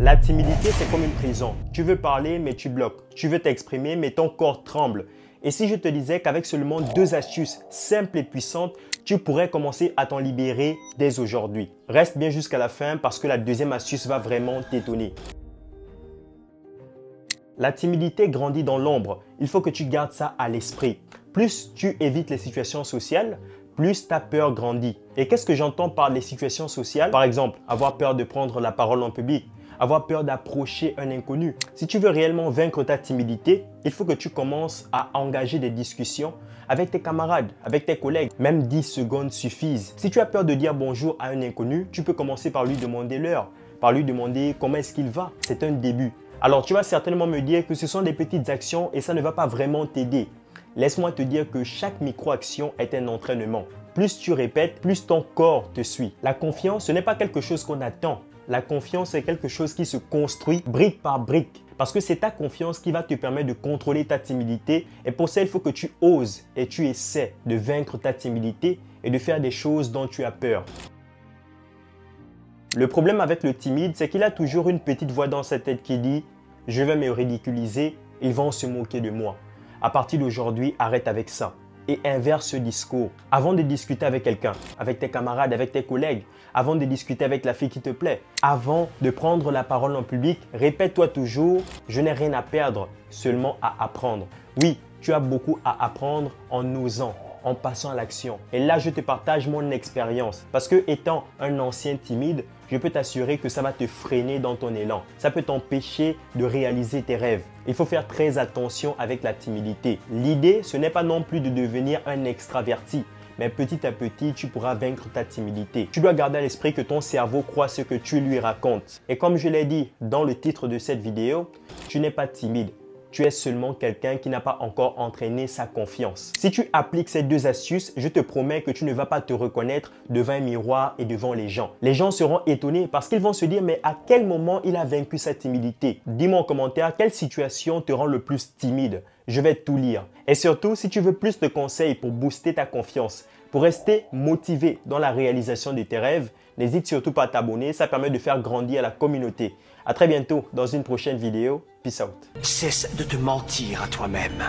La timidité, c'est comme une prison. Tu veux parler, mais tu bloques. Tu veux t'exprimer, mais ton corps tremble. Et si je te disais qu'avec seulement 2 astuces simples et puissantes, tu pourrais commencer à t'en libérer dès aujourd'hui. Reste bien jusqu'à la fin parce que la deuxième astuce va vraiment t'étonner. La timidité grandit dans l'ombre. Il faut que tu gardes ça à l'esprit. Plus tu évites les situations sociales, plus ta peur grandit. Et qu'est-ce que j'entends par les situations sociales? Par exemple, avoir peur de prendre la parole en public, avoir peur d'approcher un inconnu. Si tu veux réellement vaincre ta timidité, il faut que tu commences à engager des discussions avec tes camarades, avec tes collègues. Même 10 secondes suffisent. Si tu as peur de dire bonjour à un inconnu, tu peux commencer par lui demander l'heure, par lui demander comment est-ce qu'il va. C'est un début. Alors, tu vas certainement me dire que ce sont des petites actions et ça ne va pas vraiment t'aider. Laisse-moi te dire que chaque micro-action est un entraînement. Plus tu répètes, plus ton corps te suit. La confiance, ce n'est pas quelque chose qu'on attend. La confiance est quelque chose qui se construit brique par brique. Parce que c'est ta confiance qui va te permettre de contrôler ta timidité. Et pour ça, il faut que tu oses et tu essaies de vaincre ta timidité et de faire des choses dont tu as peur. Le problème avec le timide, c'est qu'il a toujours une petite voix dans sa tête qui dit « Je vais me ridiculiser, ils vont se moquer de moi ». À partir d'aujourd'hui, arrête avec ça et inverse ce discours. Avant de discuter avec quelqu'un, avec tes camarades, avec tes collègues, avant de discuter avec la fille qui te plaît, avant de prendre la parole en public, répète-toi toujours « Je n'ai rien à perdre, seulement à apprendre ». Oui, tu as beaucoup à apprendre en osant, en passant à l'action. Et là, je te partage mon expérience. Parce que étant un ancien timide, je peux t'assurer que ça va te freiner dans ton élan. Ça peut t'empêcher de réaliser tes rêves. Il faut faire très attention avec la timidité. L'idée, ce n'est pas non plus de devenir un extraverti. Mais petit à petit, tu pourras vaincre ta timidité. Tu dois garder à l'esprit que ton cerveau croit ce que tu lui racontes. Et comme je l'ai dit dans le titre de cette vidéo, tu n'es pas timide. Tu es seulement quelqu'un qui n'a pas encore entraîné sa confiance. Si tu appliques ces 2 astuces, je te promets que tu ne vas pas te reconnaître devant un miroir et devant les gens. Les gens seront étonnés parce qu'ils vont se dire « Mais à quel moment il a vaincu sa timidité ?» Dis-moi en commentaire quelle situation te rend le plus timide. Je vais tout lire. Et surtout, si tu veux plus de conseils pour booster ta confiance, pour rester motivé dans la réalisation de tes rêves, n'hésite surtout pas à t'abonner, ça permet de faire grandir la communauté. À très bientôt dans une prochaine vidéo. Peace out. Cesse de te mentir à toi-même.